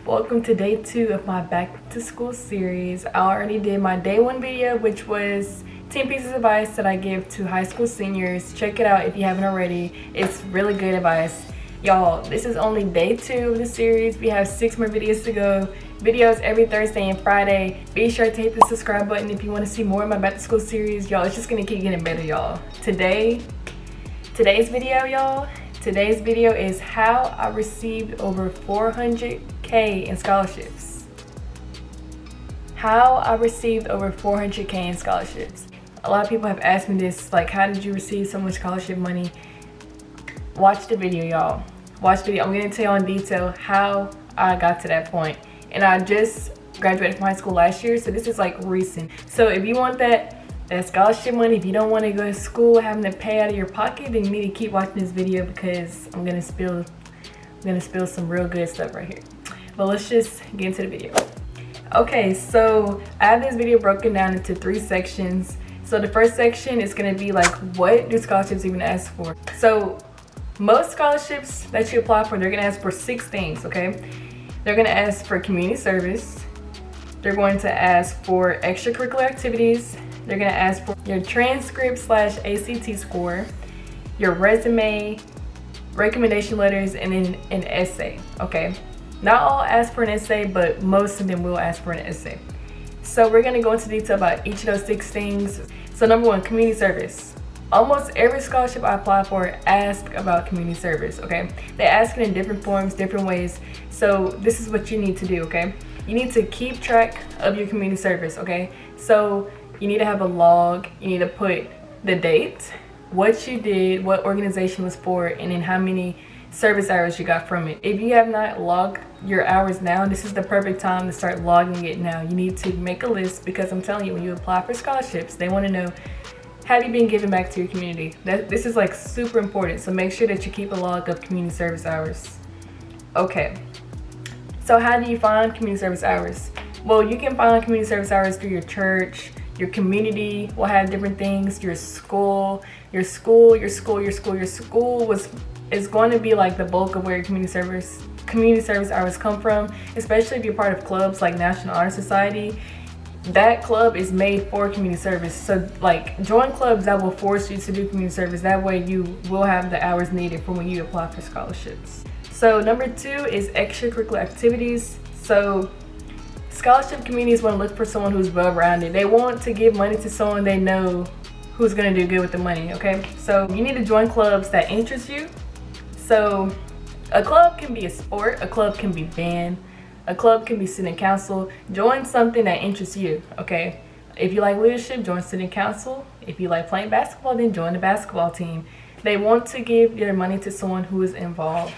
Welcome to day 2 of my back to school series. I already did my day 1 video, which was 10 pieces of advice that I give to high school seniors. Check it out if you haven't already. It's really good advice. Y'all, this is only day 2 of the series. We have 6 more videos to go. Videos every Thursday and Friday. Be sure to hit the subscribe button if you want to see more of my back to school series. Y'all, it's just gonna keep getting better, y'all. Today's video is how I received over 400K in scholarships. How I received over 400K in scholarships. A lot of people have asked me this, like, how did you receive so much scholarship money? Watch the video, y'all. Watch the video. I'm gonna tell you in detail how I got to that point. And I just graduated from high school last year, so this is like recent. So if you want that scholarship money, if you don't want to go to school having to pay out of your pocket, then you need to keep watching this video because I'm gonna spill some real good stuff right here. But let's just get into the video. Okay, so I have this video broken down into 3 sections. So the first section is gonna be like, what do scholarships even ask for? So most scholarships that you apply for, they're gonna ask for 6 things, okay? They're gonna ask for community service. They're going to ask for extracurricular activities. They're gonna ask for your transcript/ACT score, your resume, recommendation letters, and then an essay, okay? Not all ask for an essay, but most of them will ask for an essay. So we're gonna go into detail about each of those 6 things. So number 1, community service. Almost every scholarship I apply for asks about community service, okay? They ask it in different forms, different ways. So this is what you need to do, okay? You need to keep track of your community service, okay? So you need to have a log. You need to put the date, what you did, what organization was for, and then how many service hours you got from it. If you have not logged your hours now, this is the perfect time to start logging it now. You need to make a list because I'm telling you, when you apply for scholarships, they want to know, have you been giving back to your community? This is like super important, so make sure that you keep a log of community service hours. Okay, so how do you find community service hours? Well, you can find community service hours through your church. Your community will have different things. Your school is going to be like the bulk of where your community service hours come from, especially if you're part of clubs like National Honor Society. That club is made for community service. So like, join clubs that will force you to do community service. That way you will have the hours needed for when you apply for scholarships. So number 2 is extracurricular activities. So scholarship communities want to look for someone who's well-rounded. They want to give money to someone they know who's going to do good with the money, okay? So you need to join clubs that interest you. So a club can be a sport, a club can be band, a club can be student council. Join something that interests you, okay? If you like leadership, join student council. If you like playing basketball, then join the basketball team. They want to give their money to someone who is involved.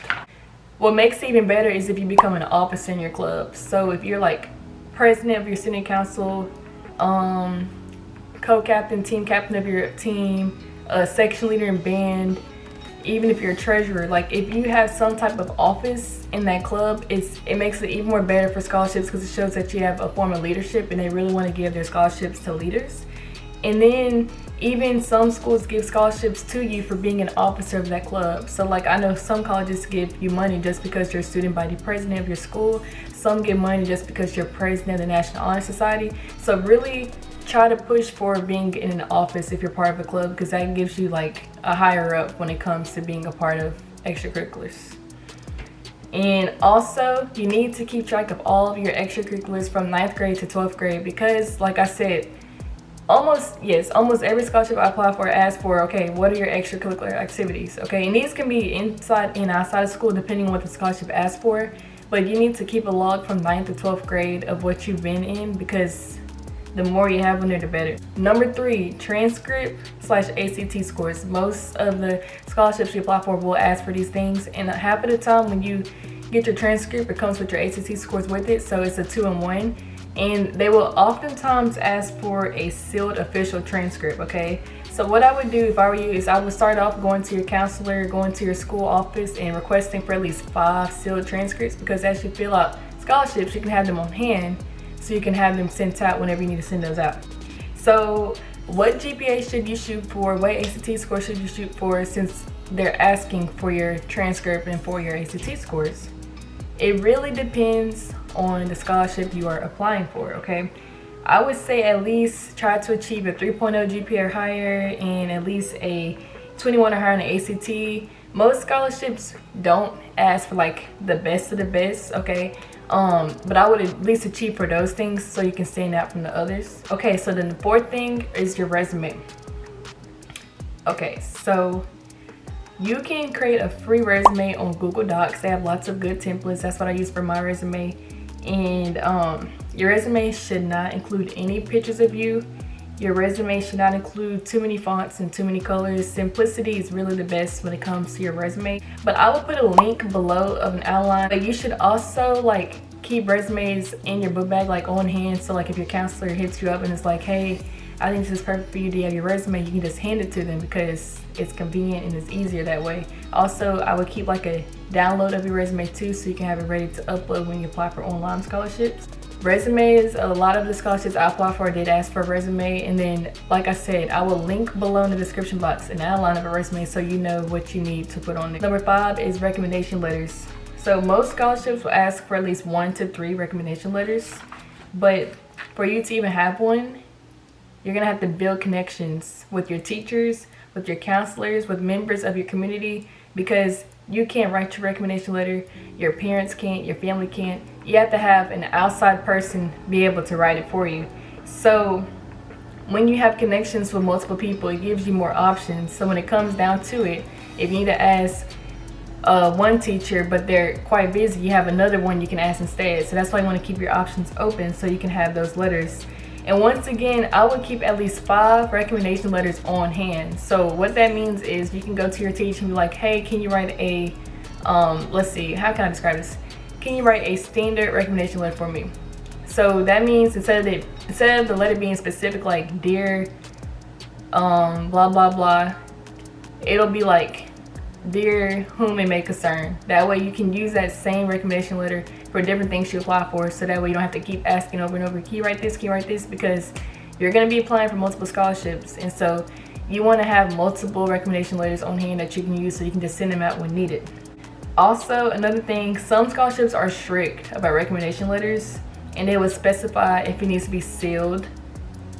What makes it even better is if you become an officer in your club. So if you're like president of your student council, co-captain, team captain of your team, a section leader in band, even if you're a treasurer, like if you have some type of office in that club, it makes it even more better for scholarships because it shows that you have a form of leadership and they really want to give their scholarships to leaders. And then even some schools give scholarships to you for being an officer of that club. So like, I know some colleges give you money just because you're a student body president of your school. Some give money just because you're president of the National Honor Society. So really try to push for being in an office if you're part of a club, because that gives you like a higher up when it comes to being a part of extracurriculars. And also, you need to keep track of all of your extracurriculars from 9th grade to 12th grade because, like I said, almost every scholarship I apply for asks for, okay, what are your extracurricular activities, okay? And these can be inside and outside of school depending on what the scholarship asks for, but you need to keep a log from 9th to 12th grade of what you've been in because the more you have on there, the better. Number 3, transcript/ACT scores. Most of the scholarships you apply for will ask for these things, and half of the time when you get your transcript, it comes with your ACT scores with it, so it's a 2-in-1. And they will oftentimes ask for a sealed official transcript, okay? So what I would do if I were you is I would start off going to your counselor, going to your school office and requesting for at least 5 sealed transcripts, because as you fill out scholarships, you can have them on hand so you can have them sent out whenever you need to send those out. So what GPA should you shoot for? What ACT score should you shoot for, since they're asking for your transcript and for your ACT scores? It really depends on the scholarship you are applying for, okay? I would say at least try to achieve a 3.0 GPA or higher and at least a 21 or higher on the ACT. Most scholarships don't ask for like the best of the best, okay? But I would at least achieve for those things so you can stand out from the others. Okay, so then the fourth thing is your resume. Okay, so you can create a free resume on Google Docs. They have lots of good templates. That's what I use for my resume. And your resume should not include any pictures of you. Your resume should not include too many fonts and too many colors. Simplicity is really the best when it comes to your resume. But I will put a link below of an outline. But you should also like keep resumes in your book bag, like on hand. So like if your counselor hits you up and it's like, hey, I think this is perfect for you, do you have your resume? You can just hand it to them because it's convenient and it's easier that way. Also, I would keep like a download of your resume too, so you can have it ready to upload when you apply for online scholarships. Resumes, a lot of the scholarships I applied for did ask for a resume, and then like I said, I will link below in the description box an outline of a resume so you know what you need to put on it. Number 5 is recommendation letters. So most scholarships will ask for at least 1 to 3 recommendation letters, but for you to even have one, you're gonna have to build connections with your teachers, with your counselors, with members of your community, because you can't write your recommendation letter, your parents can't, your family can't. You have to have an outside person be able to write it for you. So when you have connections with multiple people, it gives you more options. So when it comes down to it, if you need to ask one teacher but they're quite busy, you have another one you can ask instead. So that's why you want to keep your options open so you can have those letters. And once again, I would keep at least 5 recommendation letters on hand. So what that means is you can go to your teacher and be like, hey, can you write a, let's see, how can I describe this? Can you write a standard recommendation letter for me? So that means instead of the letter being specific, like dear, blah, blah, blah, it'll be like, dear whom it may concern. That way you can use that same recommendation letter for different things you apply for, so that way you don't have to keep asking over and over, can you write this, can you write this, because you're going to be applying for multiple scholarships, and so you want to have multiple recommendation letters on hand that you can use so you can just send them out when needed. Also, another thing, some scholarships are strict about recommendation letters, and they will specify if it needs to be sealed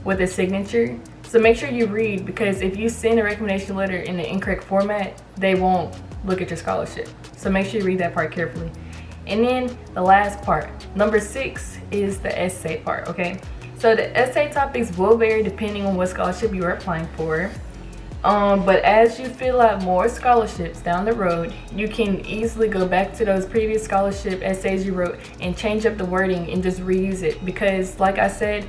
with a signature. So make sure you read, because if you send a recommendation letter in the incorrect format, they won't look at your scholarship. So make sure you read that part carefully. And then the last part, number 6, is the essay part, okay? So the essay topics will vary depending on what scholarship you are applying for. But as you fill out more scholarships down the road, you can easily go back to those previous scholarship essays you wrote and change up the wording and just reuse it. Because like I said,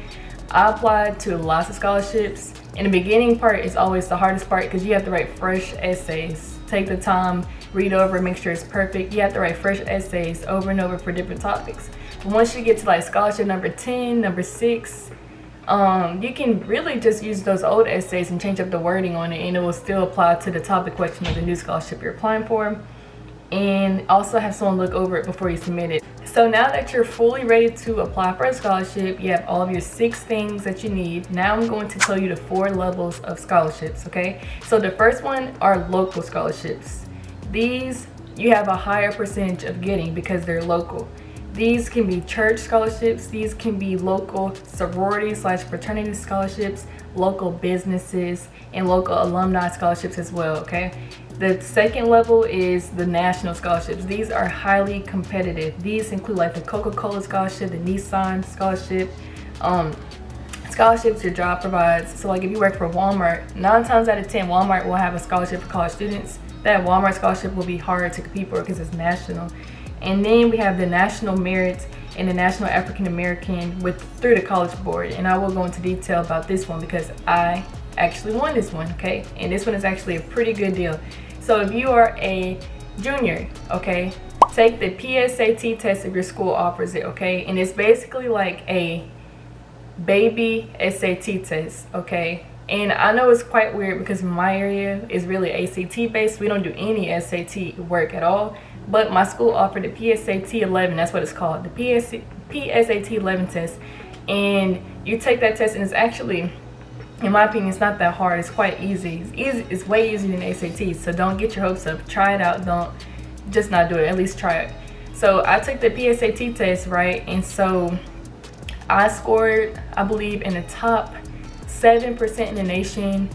I applied to lots of scholarships, and the beginning part is always the hardest part because you have to write fresh essays. Take the time, read over, make sure it's perfect. You have to write fresh essays over and over for different topics. But once you get to like scholarship number 10, number 6, you can really just use those old essays and change up the wording on it, and it will still apply to the topic question of the new scholarship you're applying for. And also have someone look over it before you submit it. So now that you're fully ready to apply for a scholarship, you have all of your 6 things that you need. Now I'm going to tell you the 4 levels of scholarships, okay? So the first one are local scholarships. These you have a higher percentage of getting because they're local. These can be church scholarships, these can be local sorority/fraternity scholarships, local businesses, and local alumni scholarships as well, okay? The second level is the national scholarships. These are highly competitive. These include like the Coca-Cola scholarship, the Nissan scholarship, scholarships your job provides. So like if you work for Walmart, 9 times out of 10, Walmart will have a scholarship for college students. That Walmart scholarship will be hard to compete for because it's national. And then we have the National Merit and the National African American through the College Board. And I will go into detail about this one because I actually won this one, okay? And this one is actually a pretty good deal. So if you are a junior, okay, take the PSAT test if your school offers it, okay? And it's basically like a baby SAT test, okay? And I know it's quite weird because my area is really ACT based. We don't do any SAT work at all. But my school offered the PSAT 11, that's what it's called, the PSAT 11 test. And you take that test and it's actually, in my opinion, it's not that hard. It's quite easy. It's way easier than ACT. So don't get your hopes up. Try it out. Don't just not do it. At least try it. So I took the PSAT test, right? And so I scored, I believe, in the top 7% in the nation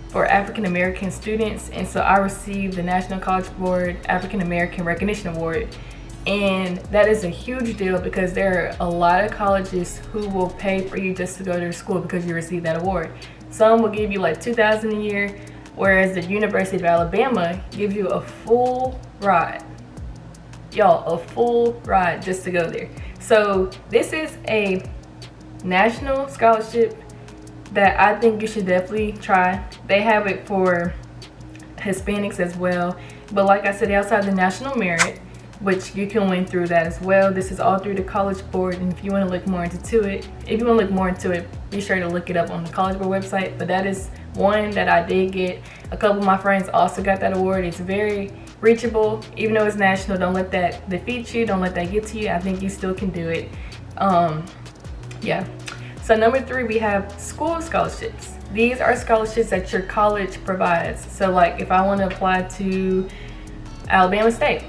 for African American students. And so I received the National College Board African American Recognition Award. And that is a huge deal because there are a lot of colleges who will pay for you just to go to school because you received that award. Some will give you like $2,000 a year, whereas the University of Alabama gives you a full ride. Y'all, a full ride just to go there. So this is a national scholarship that I think you should definitely try. They have it for Hispanics as well. But like I said, they also have the national merit, which you can win through that as well. This is all through the College Board, and if you want to look more into it, be sure to look it up on the College Board website. But that is one that I did get. A couple of my friends also got that award. It's very reachable, even though it's national. Don't let that defeat you. Don't let that get to you. I think you still can do it. Yeah. So number 3, we have school scholarships. These are scholarships that your college provides. So like if I want to apply to Alabama State,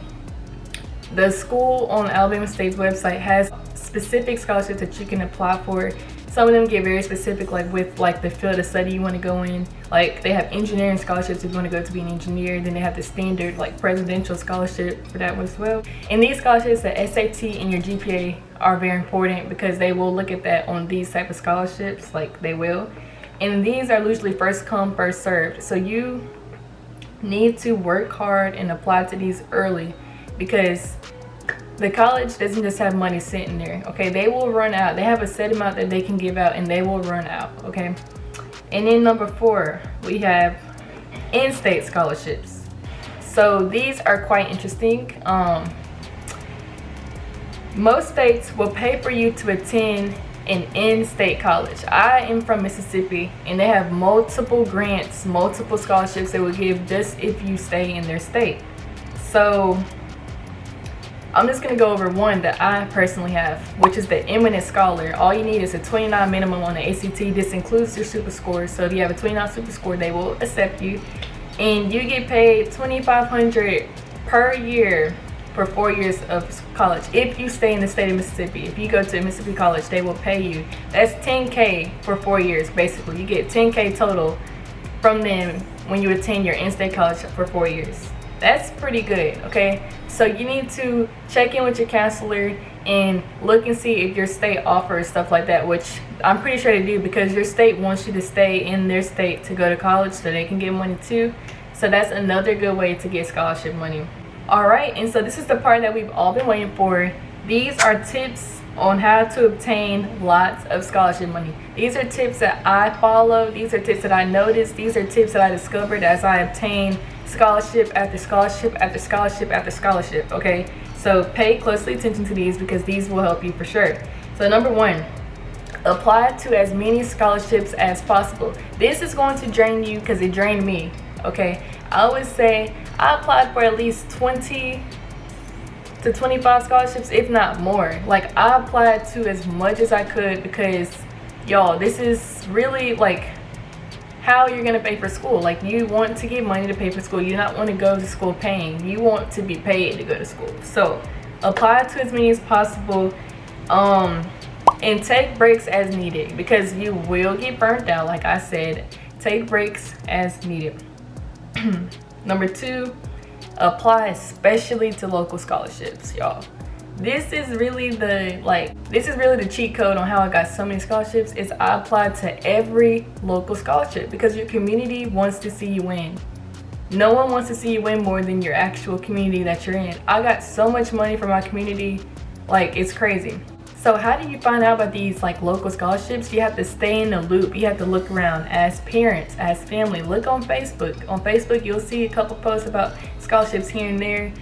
the school on Alabama State's website has specific scholarships that you can apply for. Some of them get very specific, like with like the field of study you want to go in. Like they have engineering scholarships if you want to go to be an engineer. Then they have the standard like presidential scholarship for that one as well. And these scholarships, the SAT and your GPA are very important because they will look at that on these type of scholarships, like they will. And these are usually first come, first served. So you need to work hard and apply to these early, because the college doesn't just have money sitting there, okay? They will run out. They have a set amount that they can give out and they will run out, okay? And then number 4, we have in-state scholarships. So these are quite interesting. Most states will pay for you to attend an in-state college. I am from Mississippi, and they have multiple grants, multiple scholarships they will give just if you stay in their state. So I'm just gonna go over one that I personally have, which is the Eminent Scholar. All you need is a 29 minimum on the ACT. This includes your super score. So if you have a 29 super score, they will accept you. And you get paid $2,500 per year for 4 years of college. If you stay in the state of Mississippi, if you go to a Mississippi college, they will pay you. That's $10K for 4 years, basically. You get $10K total from them when you attend your in-state college for 4 years. That's pretty good, okay? So you need to check in with your counselor and look and see if your state offers stuff like that, which I'm pretty sure they do, because your state wants you to stay in their state to go to college so they can get money too. So that's another good way to get scholarship money. All right, and so this is the part that we've all been waiting for. These are tips on how to obtain lots of scholarship money. These are tips that I follow. These are tips that I noticed. These are tips that I discovered as I obtained scholarship after scholarship after scholarship after scholarship, okay? So pay closely attention to these because these will help you for sure. So number 1, apply to as many scholarships as possible. This is going to drain you because it drained me, okay? I always say I applied for at least 20 to 25 scholarships, if not more. Like I applied to as much as I could because y'all, this is really like how you're gonna pay for school. Like you want to get money to pay for school. You do not want to go to school paying. You want to be paid to go to school. So apply to as many as possible, and take breaks as needed because you will get burnt out. Like I said, take breaks as needed. Number 2, apply especially to local scholarships, y'all. This is really the cheat code on how I got so many scholarships. Is I applied to every local scholarship because your community wants to see you win. No one wants to see you win more than your actual community that you're in. I got so much money from my community, like it's crazy. So how do you find out about these like local scholarships? You have to stay in the loop. You have to look around as parents, as family. Look on Facebook. On Facebook, you'll see a couple posts about scholarships here and there.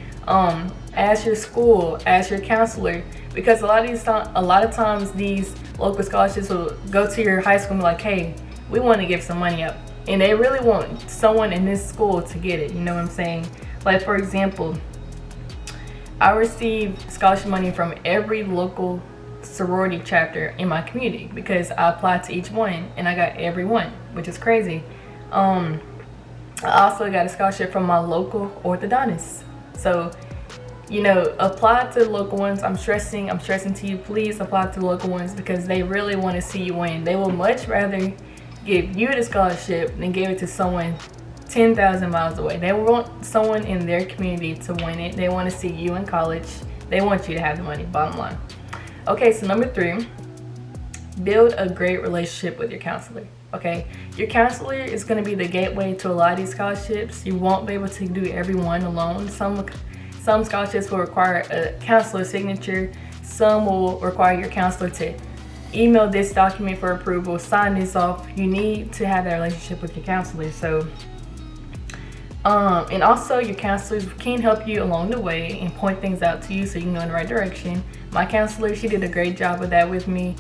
Ask your school, ask your counselor, because a lot of times these local scholarships will go to your high school and be like, hey, we want to give some money up, and they really want someone in this school to get it. You know what I'm saying? Like for example, I received scholarship money from every local sorority chapter in my community because I applied to each one and I got every one, which is crazy. I also got a scholarship from my local orthodontist. So you know, apply to the local ones. I'm stressing to you, please apply to the local ones because they really want to see you win. They will much rather give you the scholarship than give it to someone 10,000 miles away. They want someone in their community to win it. They want to see you in college. They want you to have the money, bottom line. Okay, so number 3, build a great relationship with your counselor. Okay, your counselor is going to be the gateway to a lot of these scholarships. You won't be able to do every one alone. Some scholarships will require a counselor signature. Some will require your counselor to email this document for approval, sign this off. You need to have that relationship with your counselor. So and also your counselors can help you along the way and point things out to you so you can go in the right direction. My counselor, she did a great job with that with me.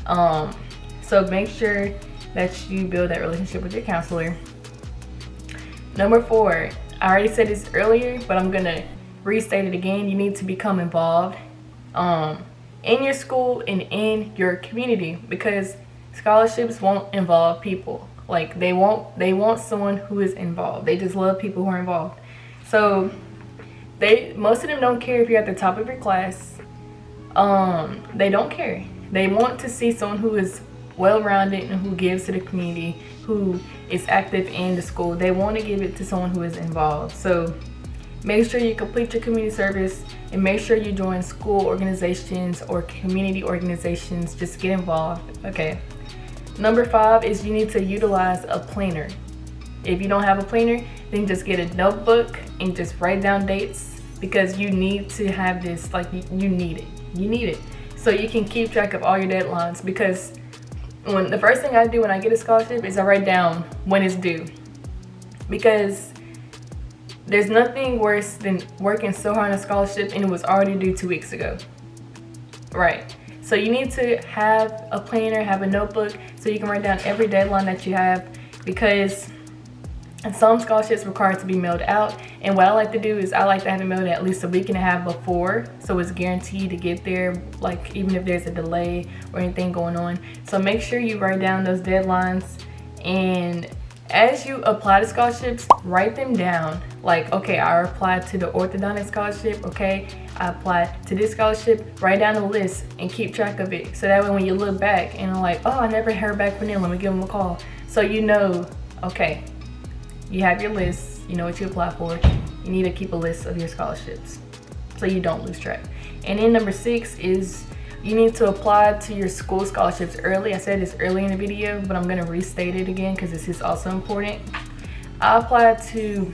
So make sure that you build that relationship with your counselor. Number 4, I already said this earlier, but I'm gonna restate it again. You need to become involved in your school and in your community, because scholarships won't involve people. Like they want someone who is involved. They just love people who are involved. So most of them don't care if you're at the top of your class. They don't care. They want to see someone who is well-rounded and who gives to the community, who is active in the school. They want to give it to someone who is involved. So make sure you complete your community service and make sure you join school organizations or community organizations. Just get involved. Okay. Number 5 is you need to utilize a planner. If you don't have a planner, then just get a notebook and just write down dates, because you need to have this, like you need it. You need it. So you can keep track of all your deadlines, because the first thing I do when I get a scholarship is I write down when it's due, because there's nothing worse than working so hard on a scholarship and it was already due 2 weeks ago. Right. So you need to have a planner, have a notebook, so you can write down every deadline that you have, because some scholarships require to be mailed out. And what I like to do is I like to have it mailed at least a week and a half before, so it's guaranteed to get there, like even if there's a delay or anything going on. So make sure you write down those deadlines, and as you apply to scholarships, write them down. Like, okay, I applied to the orthodontic scholarship. Okay, I applied to this scholarship. Write down a list and keep track of it, so that way when you look back and I'm like, oh, I never heard back from them, let me give them a call. So you know, okay, you have your list, you know what you apply for. You need to keep a list of your scholarships so you don't lose track. And then number 6 is you need to apply to your school scholarships early. I said this early in the video, but I'm gonna restate it again because this is also important. I applied to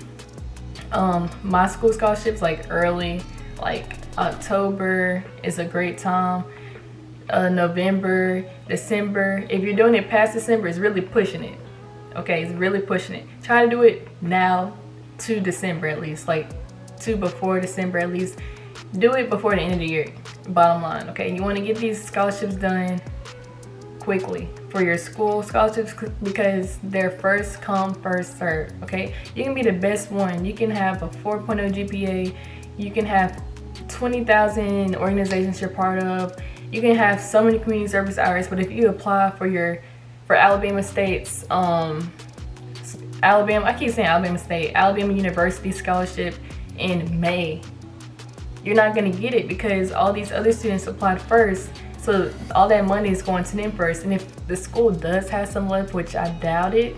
my school scholarships like early, like October is a great time. November, December. If you're doing it past December, it's really pushing it. Okay, it's really pushing it. Try to do it now to December at least, like to before December at least. Do it before the end of the year, bottom line. Okay, you want to get these scholarships done quickly for your school scholarships, because they're first come, first serve. Okay, you can be the best one. You can have a 4.0 GPA. You can have 20,000 organizations you're part of. You can have so many community service hours, but if you apply for Alabama State's Alabama University scholarship in May, you're not going to get it because all these other students applied first. So all that money is going to them first. And if the school does have some left, which I doubt it,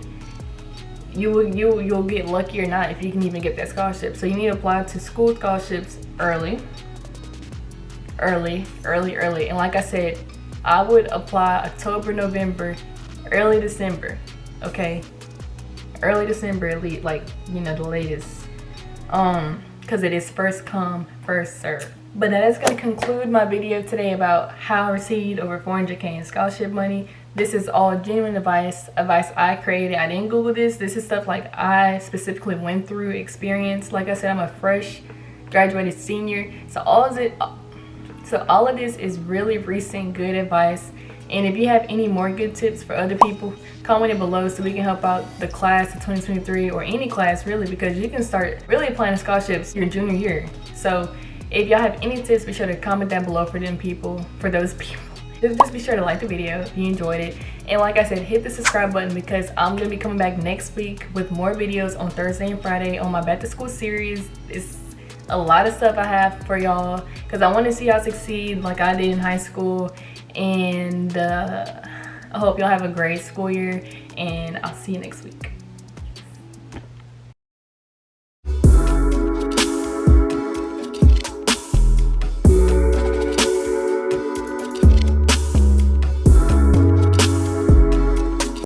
you'll get lucky or not if you can even get that scholarship. So you need to apply to school scholarships early. And like I said, I would apply October, November, early December. Okay, early December at least, like, you know, the latest, because it is first come, first serve. But that is going to conclude my video today about how I received over $400K in scholarship money. This is all genuine advice I created. I didn't Google this. This is stuff like I specifically went through, experience. Like I said, I'm a fresh graduated senior, so all of this is really recent good advice. And if you have any more good tips for other people, comment it below so we can help out the class of 2023, or any class really, because you can start really applying to scholarships your junior year. So if y'all have any tips, be sure to comment down below for those people. Just be sure to like the video if you enjoyed it. And like I said, hit the subscribe button, because I'm going to be coming back next week with more videos on Thursday and Friday on my back to school series. a lot of stuff I have for y'all because I want to see y'all succeed like I did in high school. And I hope y'all have a great school year, and I'll see you next week.